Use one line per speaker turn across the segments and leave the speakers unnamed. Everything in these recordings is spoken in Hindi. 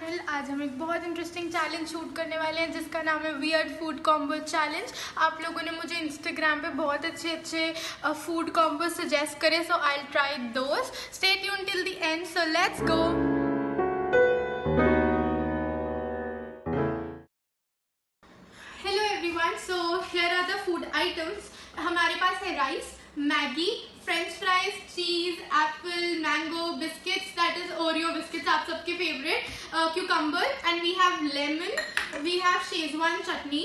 चैनल। आज हम एक बहुत इंटरेस्टिंग चैलेंज शूट करने वाले हैं जिसका नाम है वियर्ड फूड कॉम्बो चैलेंज। आप लोगों ने मुझे इंस्टाग्राम पे बहुत अच्छे फूड कॉम्बो सजेस्ट करे, so I will try those. Stay tune till the end, so let's go. Hello everyone, so here are the food items. हमारे पास है rice, Maggi, French fries, cheese, apple, mango, biscuits, that is Oreo biscuits, आप सबके favourite, cucumber, and we have lemon, we have Szechuan chutney,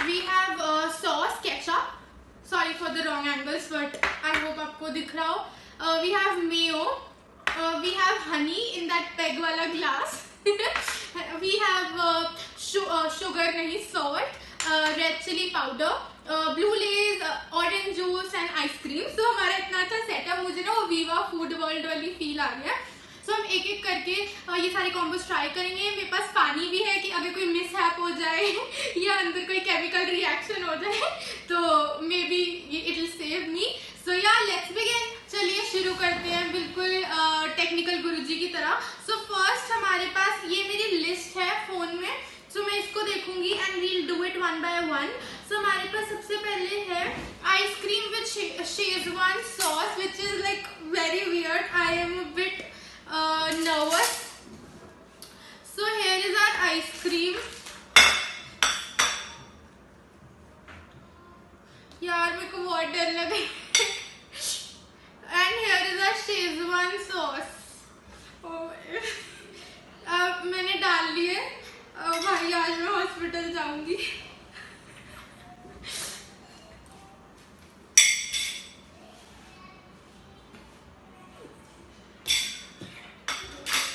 we have sauce, ketchup, sorry for the wrong angles but I hope आपको दिख रहा हो, we have mayo, we have honey in that peg वाला glass, we have sugar नहीं, salt, red chilli powder, blue Lay's, orange juice and ice cream. So हमारा इतना अच्छा सेटअप, मुझे ना वो वीवा फूड वर्ल्ड वाली फील आ रही है। सो हम एक एक करके ये सारे कॉम्बोज ट्राई करेंगे। मेरे पास पानी भी है कि अगर कोई मिसहैप हो जाए या अंदर कोई केमिकल रिएक्शन हो जाए तो maybe it will save me. So yeah let's begin. चलिए शुरू करते हैं बिल्कुल टेक्निकल गुरुजी की तरह। सो फर्स्ट हमारे पास ये मेरी लिस्ट है फोन में, सो मैं इसको देखूंगी and will do it one by one. So हमारे पास सबसे पहले है ice cream with Schezwan sauce, which is like very weird. I am a bit nervous. So here is our ice cream. यार मेरे को बहुत डर लग रहा है। And here is our Schezwan sauce. अब मैंने डाल लिए। भाई आज मैं हॉस्पिटल जाऊंगी।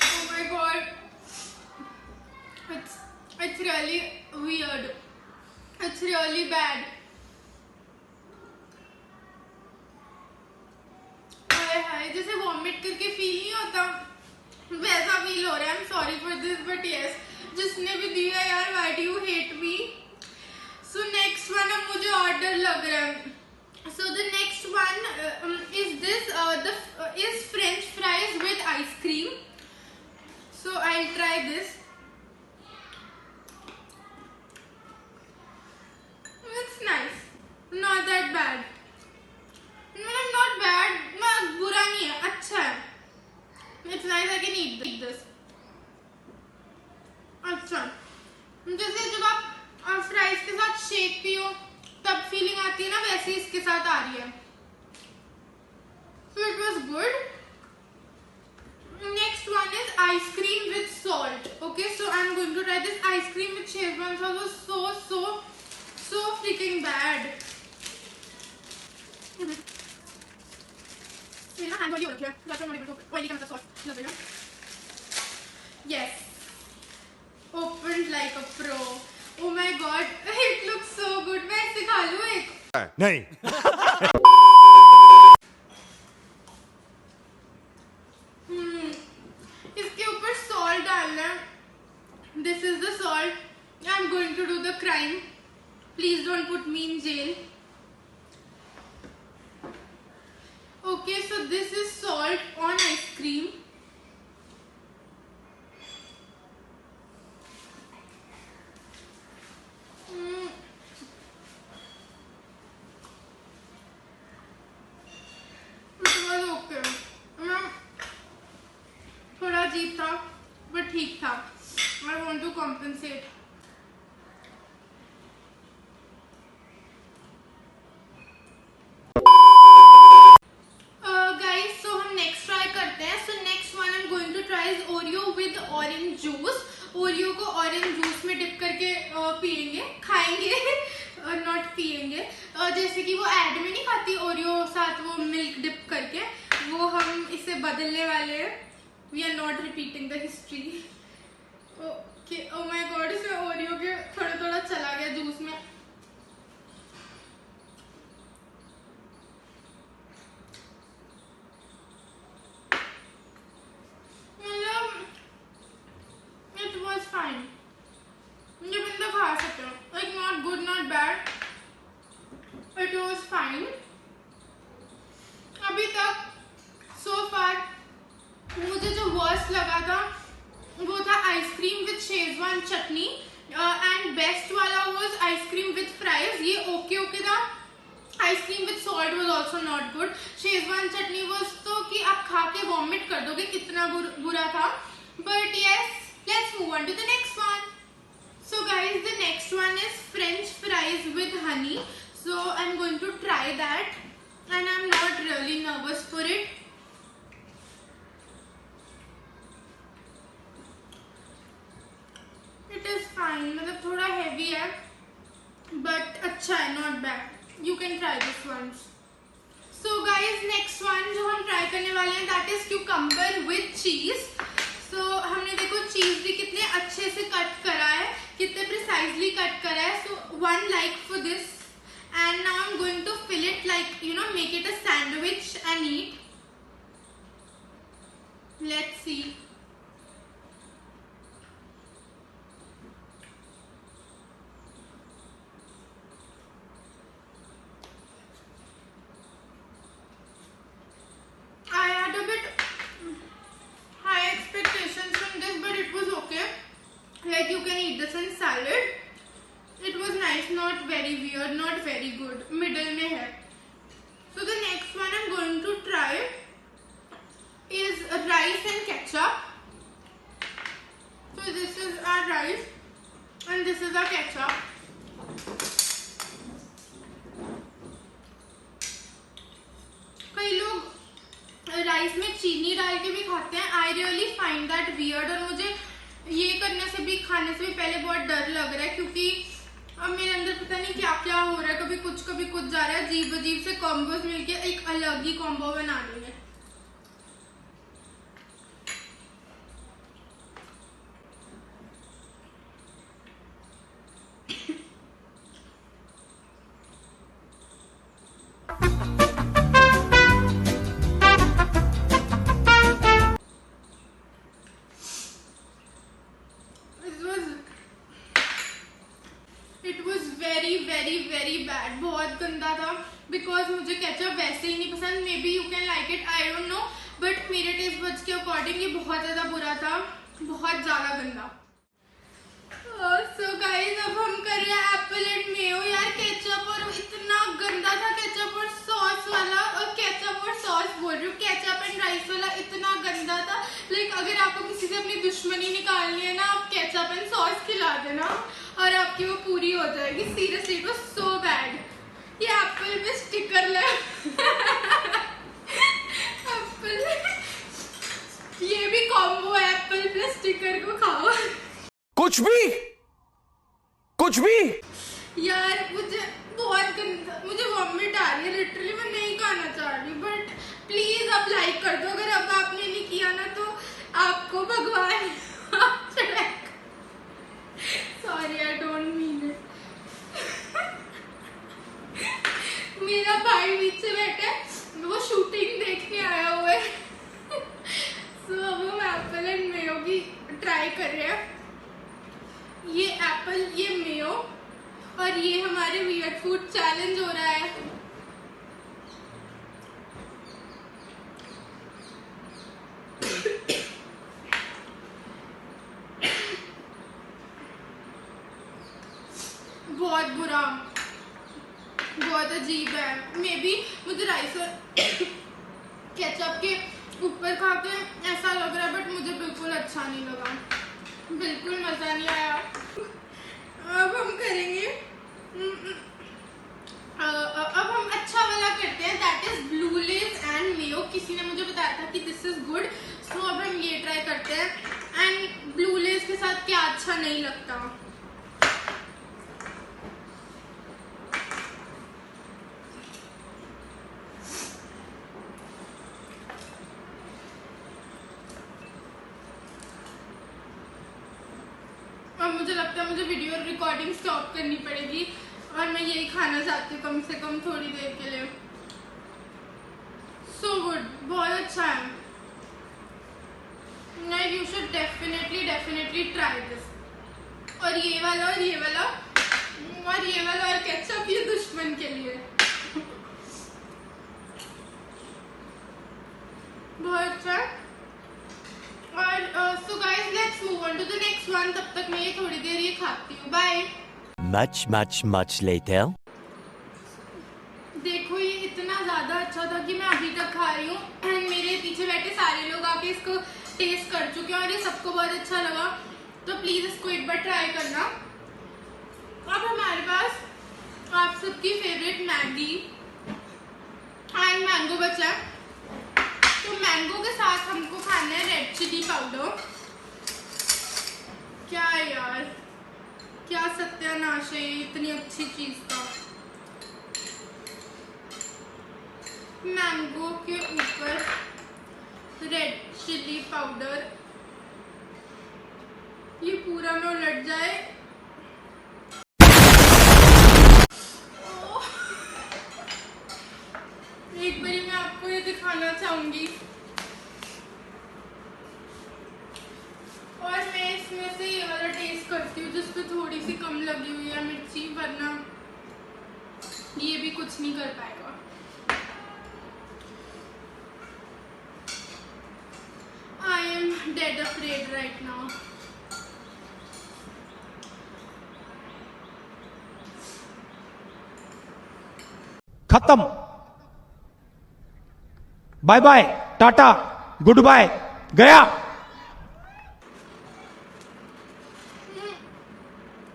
Oh my God, it's really weird. It's really bad. हाय जैसे वॉमिट करके फील नहीं होता वैसा फील हो रहा है। I'm sorry for this but yes, जिसने भी दिया यार, why do you hate me? So next one अब मुझे और डर लग रहा है। So the next one is this is French fries with ice cream. So I'll try this. It's nice, not that bad. Not bad, बुरा नहीं है, अच्छा है। It's nice, I can eat this. अच्छा, जैसे जब आप फ्राइज के साथ शेक पियो तब फीलिंग आती है ना, वैसे इसके साथ आ रही है। So it was good. Next one is ice cream with salt. Okay, so I'm going to try this ice cream with Szechuan sauce. Was so freaking bad. मेरा हैंड ऑयली हो रखा है, that's why I'm not able to oily का मतलब सॉस लग रहा है। Yes, opened like a pro. Oh my God, it looks so good. मैं इसे खा लूँ एक?
नहीं।
इसके ऊपर सॉल्ट डालना है। This is the salt. I'm going to do the crime. Please don't put me in jail. Okay, so this is salt on ice cream. थोड़ा अजीब था बट ठीक था। I want to compensate. Guys, so हम next try करते हैं। So next one I'm going to try is Oreo with orange juice. Oreo को orange juice में डिप करके पिएंगे, खाएंगे नॉट पिएंगे। जैसे कि वो एड में नहीं खाती ओरियो साथ वो मिल्क डिप करके, वो हम इसे बदलने वाले हैं। We are not repeating the history. Okay, oh my God, इसमें ओरियो के थोड़ा चला गया जूस में। It was fine. ये बंदा खा सकते हो, like not good, not bad. It was fine. अभी तक so far मुझे जो वर्स्ट लगा था वो था आइसक्रीम चटनी एंड बेस्ट वाला वाज आइसक्रीम विद फ्राइज. ये ओके था. Ice cream with salt was also not good. Schezwan chutney was तो कि आप खा के वॉमिट कर दोगे, इतना बुरा था. But yes, let's move on to the next one. So guys, the next one is French fries with honey. So I'm going to try that, and I'm not really nervous for it. It is fine. मतलब थोड़ा heavy है, but अच्छा है, not bad. You can try this once. So guys, next one जो हम try करने वाले हैं, that is cucumber with cheese. So हमने देखो चीज भी कितने अच्छे से कट करा है, कितने प्रिसाइजली कट करा है. So one like for this, and now I'm going to fill it like make it a sandwich and eat. Let's see. I had a bit high expectations from this, but it was okay. Like you can eat this in salad. It was nice, not very weird, not very good, middle में है. So the next one I'm going to try is rice and ketchup. So this is our rice and this is our ketchup. कई लोग राइस में चीनी डाल के भी खाते हैं. I really find that weird, और मुझे ये करने से भी, खाने से भी पहले बहुत डर लग रहा है, क्योंकि अब मेरे अंदर पता नहीं क्या क्या हो रहा है. कभी कुछ जा रहा है. अजीब अजीब से कॉम्बोज मिलके एक अलग ही कॉम्बो बना देंगे. वेरी बैड, बहुत गंदा था. बिकॉज मुझे केचप वैसे ही नहीं पसंद. May be you can like it, I don't know, but मेरे टेस्ट बड्स के अकॉर्डिंग ये बहुत ज्यादा बुरा था, बहुत ज्यादा गंदा. सो गाइस, अब हम कर रहे हैं एप्पल एंड मेयो. यार केचप और इतना गंदा था, केचप और सॉस वाला, और केचप और सॉस बोल रही हूँ, केचप एंड राइस वाला इतना गंदा था. लाइक अगर आपको किसी से अपनी दुश्मनी निकालनी है ना, आप केचप एंड सॉस खिला देना और आपकी वो पूरी हो जाएगी. Seriously it was so bad. ये एप्पल पे स्टिकर ले एप्पल, ये भी कॉम्बो है, एप्पल प्लस स्टिकर को खाओ.
कुछ भी
यार मुझे बहुत गंदा, मुझे वॉमिट आ रही है लिटरली. मैं नहीं खाना चाह रही, बट प्लीज आप लाइक कर दो. अगर अब आपने नहीं किया ना तो आपको भगवान sorry, I don't mean it. मेरा भाई पीछे बैठा है, वो शूटिंग देखने आया हुआ है. सो अब हम एप्पल एंड मेयो की ट्राई कर रहे हैं. ये एप्पल, ये मेयो, और ये हमारे वियर्ड फूड चैलेंज हो रहा है. बहुत बुरा, बहुत अजीब है. मे बी मुझे राइस और केचप के ऊपर खा के ऐसा लग रहा है, बट मुझे बिल्कुल अच्छा नहीं लगा, बिल्कुल मजा नहीं आया. अब हम करेंगे, अब हम अच्छा वाला करते हैं, that is blue Lay's and mayo. किसी ने मुझे बताया था कि दिस इज गुड, सो अब हम ये ट्राई करते हैं. एंड ब्लू लेज के साथ क्या अच्छा नहीं लगता. अब मुझे लगता है मुझे वीडियो रिकॉर्डिंग स्टॉप करनी पड़ेगी, और मैं यही खाना चाहती हूँ कम से कम थोड़ी देर के लिए. सो गुड, बहुत अच्छा है. Like you should definitely try this. और ये वाला और ये वाला और ये वाला और केचप, ये दुश्मन के लिए. बहुत अच्छा. और so guys, let's move on to the next one. तब तक मैं ये थोड़ी देर
much later.
देखो ये इतना ज़्यादा अच्छा था कि मैं अभी तक खा रही हूँ एंड मेरे पीछे बैठे सारे लोग आके इसको टेस्ट कर चुके हैं और ये सबको बहुत अच्छा लगा, तो प्लीज़ इसको एक बार ट्राई करना। अब हमारे पास आप सबकी फेवरेट मैगी एंड मैंगो बचा है, तो मैंगो के साथ हमको खाना है रेड चिली पाउडर। क्या यार, क्या सत्यानाश है इतनी अच्छी चीज़ का। मैंगो के ऊपर रेड चिली पाउडर, ये पूरा में उलट जाए। एक बारी मैं आपको ये दिखाना चाहूंगी और मैं इसमें से ये वाला टेस्ट करती हूँ जिसपे थोड़ी सी कम लगी हुई है मिर्ची, वरना ये भी कुछ नहीं कर पाएगा। I am dead afraid right now.
खत्म, bye bye, tata, good bye, गया।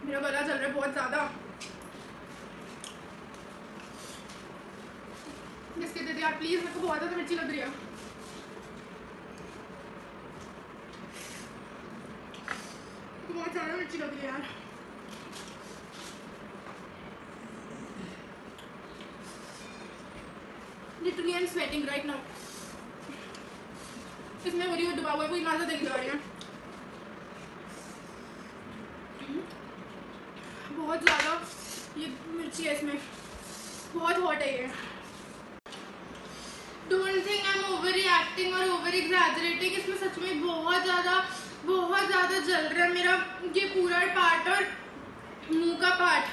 मेरा गला चल रहा है बहुत ज्यादा। बिस्किट दे दिया प्लीज, मेरे को बहुत ज्यादा मिर्ची लग रही है। बहुत ज्यादा मिर्ची लग रही है यार। Literally I'm sweating right now. इसमें ओरियो डुबा हुआ है, कोई मजा देख जा रही है। बहुत ज़्यादा ये मिर्ची है इसमें, बहुत हॉट है ये। Don't think I am over reacting और ओवर एग्जैजरेटिंग, इसमें सच में बहुत ज़्यादा जल रहा है मेरा ये पूरा पार्ट और मुंह का part.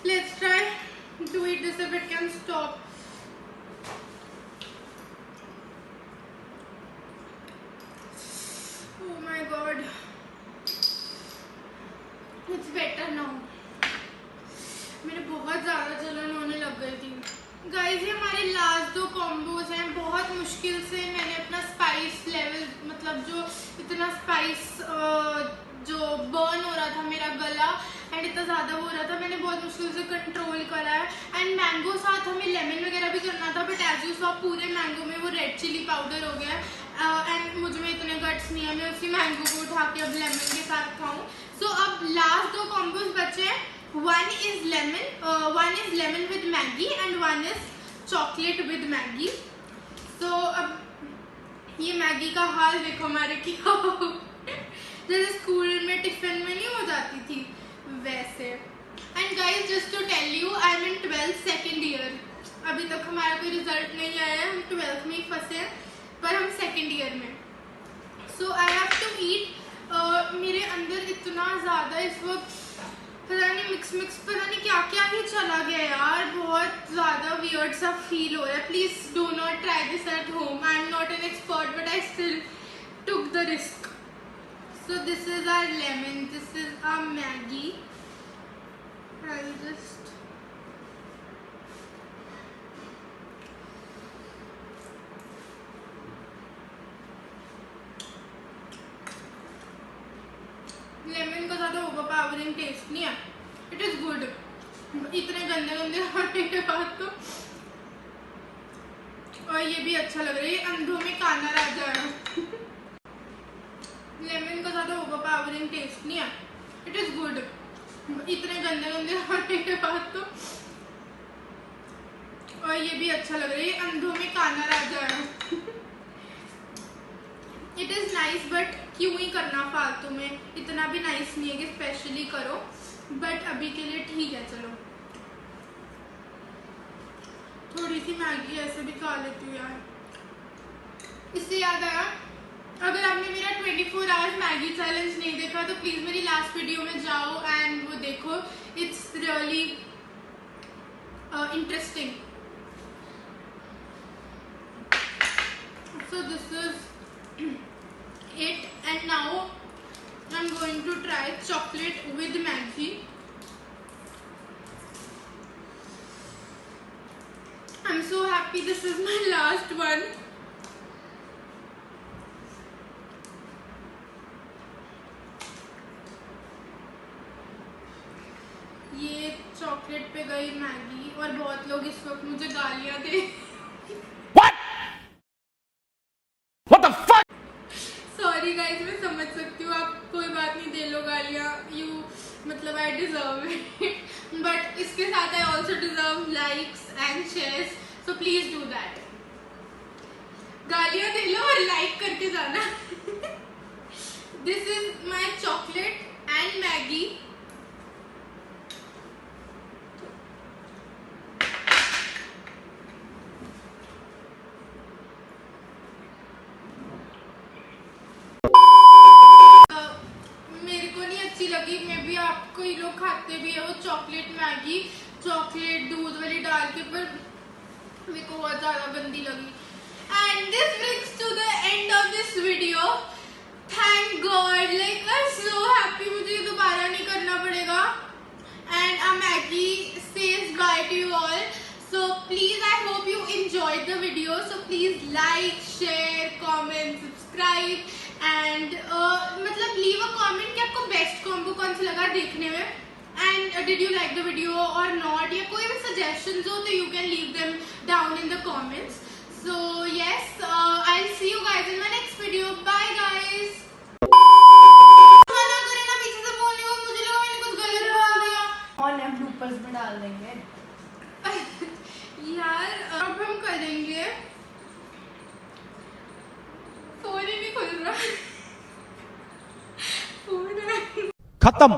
Let's try to eat this if it can stop. Oh my god, it's better now. मेरे बहुत ज़्यादा जलन होने लग गई थी। गाइस ये हमारे लास्ट दो कॉम्बोज हैं। बहुत मुश्किल से मैंने अपना स्पाइस लेवल, मतलब जो इतना स्पाइस जो बर्न हो रहा था मेरा गला एंड इतना ज़्यादा हो रहा था, मैंने बहुत मुश्किल से कंट्रोल करा है। एंड मैंगो साथ हमें लेमन वगैरह भी करना था, बट एज यू सॉ पूरे मैंगो में वो रेड चिली पाउडर हो गया एंड मुझ में इतने गट्स नहीं है मैं उसी मैंगो को उठा के अब लेमन के साथ खाऊं। सो अब लास्ट दो कॉम्बोज बचे हैं। One is lemon with Maggi and one is chocolate with Maggi. तो अब ये मैगी का हाल देखो हमारे की जैसे स्कूल में टिफिन में नहीं हो जाती थी वैसे। And guys just to tell you, I am in 12th second year. अभी तक हमारा कोई रिजल्ट नहीं आया है, हम 12th में ही फंसे हैं, पर हम सेकेंड ईयर में। सो आई हैव टू ईट। मेरे अंदर इतना ज़्यादा इस वक्त पता नहीं मिक्स पता नहीं क्या क्या ही चला गया यार, बहुत ज़्यादा वियर्ड सा फील हो रहा है। Please do not try this at home. I am not an expert but I still took the risk. So this is our lemon, this is our Maggi. I'll just lemon का ज़्यादा ओवरपावरिंग टेस्ट नहीं है, इट इज़ गुड। इतने गंदे खाने के बाद तो, और ये भी अच्छा लग रहा है, ये अंधों में काना राजा है। लेमन का ज़्यादा ओवरपावरिंग टेस्ट नहीं है, इट इज़ गुड। इतने गंदे खाने के बाद तो, और ये भी अच्छा लग रहा है, ये अंधों में काना राजा है। इट इज़ नाइस बट क्यों ही करना फालतू में, इतना भी नाइस नहीं है कि स्पेशली करो, बट अभी के लिए ठीक है। चलो थोड़ी सी मैगी ऐसे भी खा लेती हूँ यार। इससे याद आया, अगर आपने मेरा 24 आवर्स मैगी चैलेंज नहीं देखा तो प्लीज़ मेरी लास्ट वीडियो में जाओ एंड वो देखो, it's really interesting. So this is it and now I am going to try chocolate with Maggi. so happy this is my last one. ये चॉकलेट पे गई मैगी और बहुत लोग इस वक्त मुझे गालियां दे। सॉरी गाइस, मैं समझ सकती हूँ, आप कोई बात नहीं, दे लो गालियाँ, यू मतलब आई डिजर्व इट, बट इसके साथ I also deserve likes and shares, so please do that. गालियाँ दे लो और लाइक करके जाना। This is my chocolate and Maggi. लगी मे भी आपको ही लोग खाते भी है वो चॉकलेट मैगी, चॉकलेट दूध वाली डाल के, पर मेरे को बहुत ज्यादा गंदी लगी। And this brings to the end of this video. Thank God, like I am so happy, मुझे ये दोबारा नहीं करना पड़ेगा। And a Maggi says bye to you all, so please I hope you enjoyed the video, so please like, share, comment, subscribe and मतलब लीव अ कमेंट कि आपको बेस्ट कॉम्बो कौन सा लगा देखने में, and did you like the video और नॉट, या कोई भी सजेशंस हो तो you can leave them down in the comments. So yes, I will see you guys in my next video. Bye guys. मना करे ना, पीछे से बोल रही हो, मुझे लगा मैंने कुछ गलत बोल दिया।
और हम ब्लूपर्स में डाल देंगे।
यार अब हम करेंगे, फोन ही नहीं खुल रहा। फोन
खत्म।